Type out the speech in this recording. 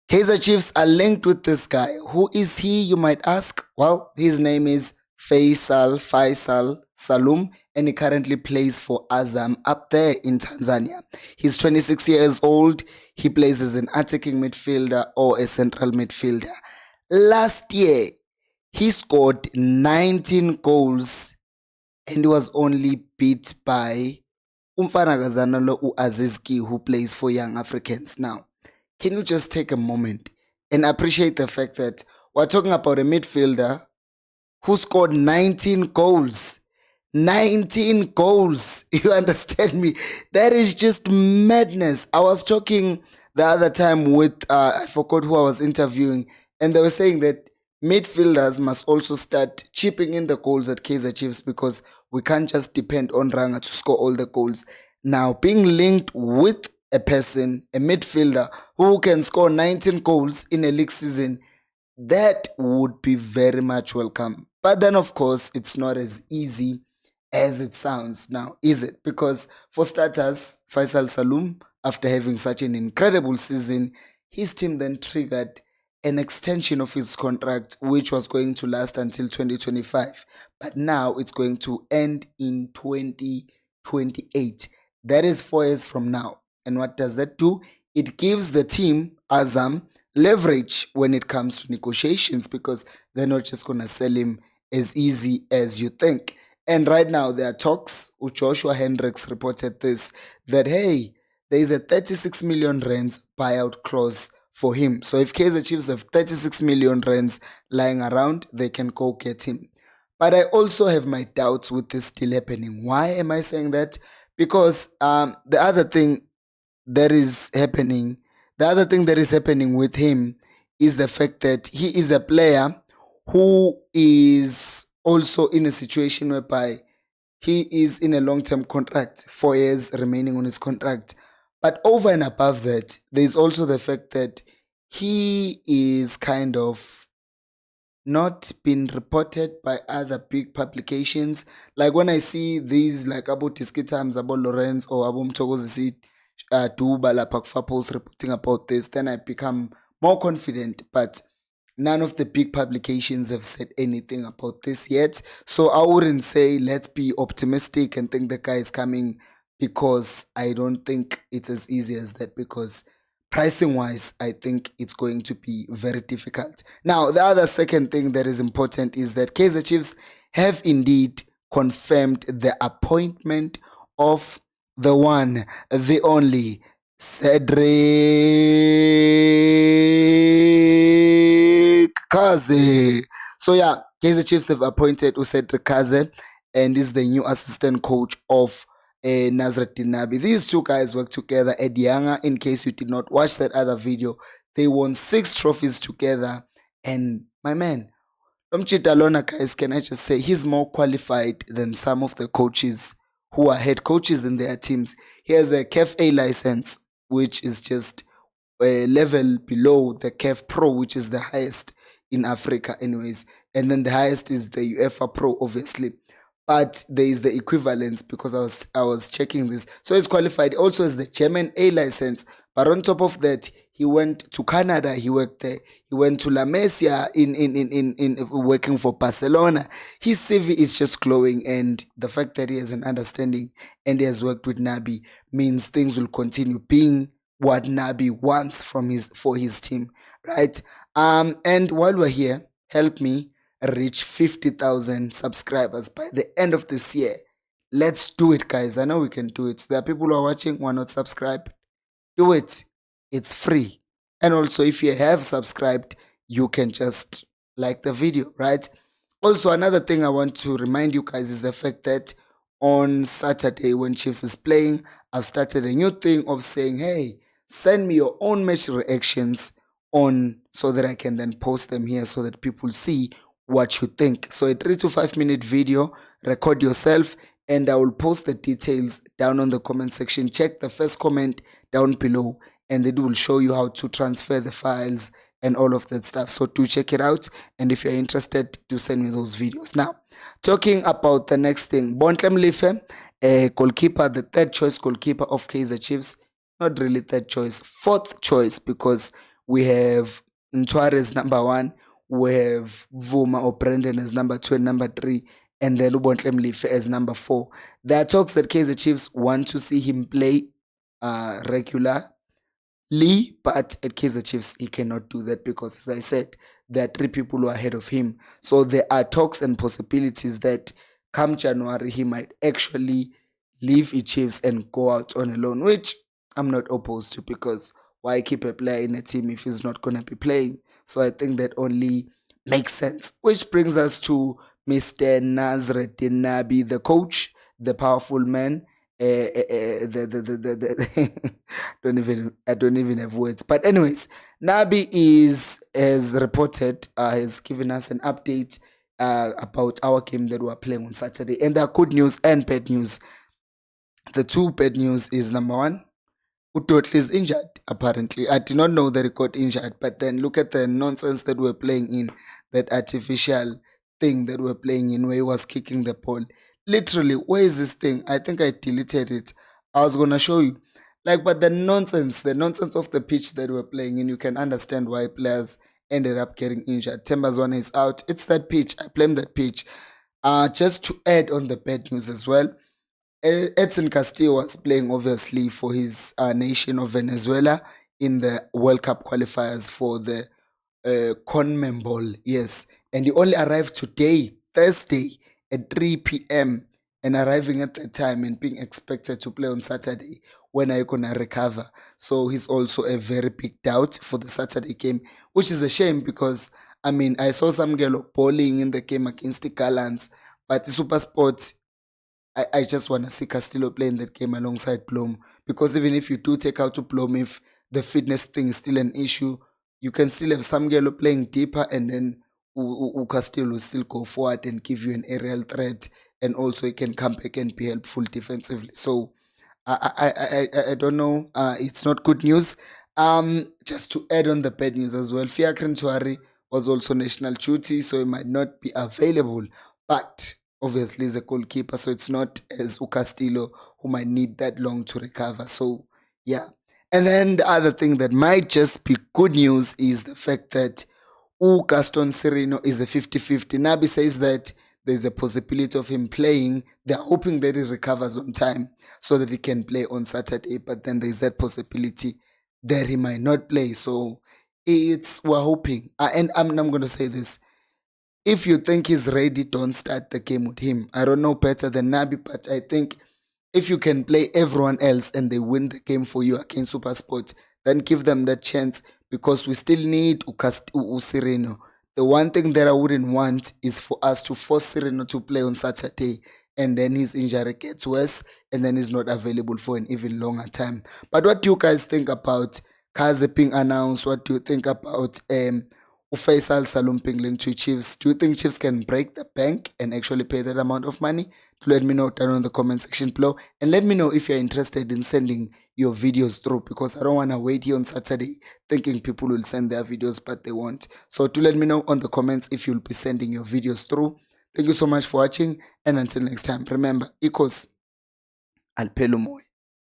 Kaizer Chiefs are linked with this guy. Who is he, you might ask? Well, his name is Feisal Salum, and he currently plays for Azam up there in Tanzania. He's 26 years old. He plays as an attacking midfielder or a central midfielder. Last year, he scored 19 goals and he was only beat by Umfana Gazanalo Azizki, who plays for Young Africans now. Can you just take a moment and appreciate the fact that we're talking about a midfielder who scored 19 goals? 19 goals. You understand me? That is just madness. I was talking the other time with, I forgot who I was interviewing, and they were saying that midfielders must also start chipping in the goals at Kaizer Chiefs because we can't just depend on Ranga to score all the goals. Now, being linked with a person, a midfielder, who can score 19 goals in a league season, that would be very much welcome. But then, of course, it's not as easy as it sounds now, is it? Because for starters, Feisal Salum, after having such an incredible season, his team then triggered an extension of his contract, which was going to last until 2025. But now it's going to end in 2028. That is 4 years from now. And what does that do? It gives the team, Azam, leverage when it comes to negotiations because they're not just going to sell him as easy as you think. And right now there are talks. Joshua Hendricks reported this, that hey, there is a 36 million rands buyout clause for him. So if Kaizer Chiefs have 36 million rands lying around, they can go get him. But I also have my doubts with this still happening. Why am I saying that? Because the other thing that is happening with him is the fact that he is a player who is also in a situation whereby he is in a long-term contract, 4 years remaining on his contract. But over and above that, there's also the fact that he is kind of not been reported by other big publications. Like when I see these, like about Tiski Times, about Lorenz or Abum Togozi Duba Lapakfa post reporting about this, then I become more confident. But none of the big publications have said anything about this yet. So I wouldn't say let's be optimistic and think the guy is coming, because I don't think it's as easy as that, because pricing wise, I think it's going to be very difficult. Now, the other second thing that is important is that Kaizer Chiefs have indeed confirmed the appointment of the one, the only, Cedric Kaze. So yeah, Kaizer Chiefs have appointed Cedric Kaze, and is the new assistant coach of Nazruddin Nabi. These two guys work together at Yanga. In case you did not watch that other video, they won 6 trophies together. And my man, Lona, guys, can I just say, he's more qualified than some of the coaches who are head coaches in their teams. He has a KFA license, which is just a level below the KF Pro, which is the highest in Africa anyways. And then the highest is the UEFA Pro, obviously. But there is the equivalence, because I was checking this. So he's qualified. Also has the German A license. But on top of that, he went to Canada. He worked there. He went to La Masia in working for Barcelona. His CV is just glowing, and the fact that he has an understanding and he has worked with Nabi means things will continue being what Nabi wants for his team, right? And while we're here, help me reach 50,000 subscribers by the end of this year. Let's do it, guys. I know we can do it. There are people who are watching who are not subscribed. Do it. It's free. And also, if you have subscribed, you can just like the video, right? Also, another thing I want to remind you guys is the fact that on Saturday, when Chiefs is playing, I've started a new thing of saying, hey, send me your own match reactions so that I can then post them here so that people see what you think. So a 3 to 5 minute video, record yourself, and I will post the details down on the comment section. Check the first comment down below, and it will show you how to transfer the files and all of that stuff. So do check it out, and if you're interested, do send me those videos. Now, talking about the next thing, Bontle Mlife, a goalkeeper, the 3rd choice goalkeeper of Kaizer Chiefs. Not really 3rd choice, 4th choice, because We have Ntwari as number 1. We have Vuma or Brendan as number 2 and number 3. And then Ubontle Mlife as number 4. There are talks that Kaizer Chiefs want to see him play regularly, but at Kaizer Chiefs, he cannot do that because, as I said, there are 3 people who are ahead of him. So there are talks and possibilities that come January, he might actually leave the Chiefs and go out on a loan, which I'm not opposed to, because why keep a player in a team if he's not going to be playing? So I think that only makes sense. Which brings us to Mr. Nazreddin Nabi, the coach, the powerful man. I don't even have words. But anyways, Nabi has reported, has given us an update about our game that we're playing on Saturday. And there are good news and bad news. The 2 bad news is, number 1, Utotli is injured, apparently. I did not know that he got injured, but then look at the nonsense that we're playing in, that artificial thing that we're playing in where he was kicking the ball. Literally, where is this thing? I think I deleted it. I was going to show you. But the nonsense of the pitch that we're playing in, you can understand why players ended up getting injured. Tembazwana is out. It's that pitch. I blame that pitch. Just to add on the bad news as well, Edson Castillo was playing obviously for his nation of Venezuela in the World Cup qualifiers for the CONMEBOL, yes. And he only arrived today, Thursday, at 3 p.m. and arriving at that time and being expected to play on Saturday. When are you going to recover? So he's also a very big doubt for the Saturday game, which is a shame because, I saw some girl bowling in the game against the Gallants, but the Super Sport, I just want to see Castillo play in that game alongside Blom, because even if you do take out to Blom, if the fitness thing is still an issue, you can still have some girl playing deeper, and then Castillo will still go forward and give you an aerial threat, and also he can come back and be helpful defensively. So I don't know. It's not good news. Just to add on the bad news as well, Fiacre Ntwari was also national duty, so he might not be available, but obviously he's a goalkeeper, so it's not as Castillo, who might need that long to recover. So yeah. And then the other thing that might just be good news is the fact that Gaston Sereno is a 50-50. Nabi says that there's a possibility of him playing. They're hoping that he recovers on time so that he can play on Saturday, but then there's that possibility that he might not play. So we're hoping. And I'm going to say this. If you think he's ready, don't start the game with him. I don't know better than Nabi, but I think if you can play everyone else and they win the game for you against SuperSport, then give them that chance, because we still need Sereno. The one thing that I wouldn't want is for us to force Sereno to play on Saturday and then his injury gets worse and then he's not available for an even longer time. But what do you guys think about Kaizer being announced? What do you think about Feisal Salum being linked to Chiefs? Do you think Chiefs can break the bank and actually pay that amount of money? Let me know down in the comment section below, and let me know if you're interested in sending your videos through, because I don't want to wait here on Saturday thinking people will send their videos but they won't. So do let me know on the comments if you'll be sending your videos through. Thank you so much for watching, and until next time, remember, Ikos Alpelumoy.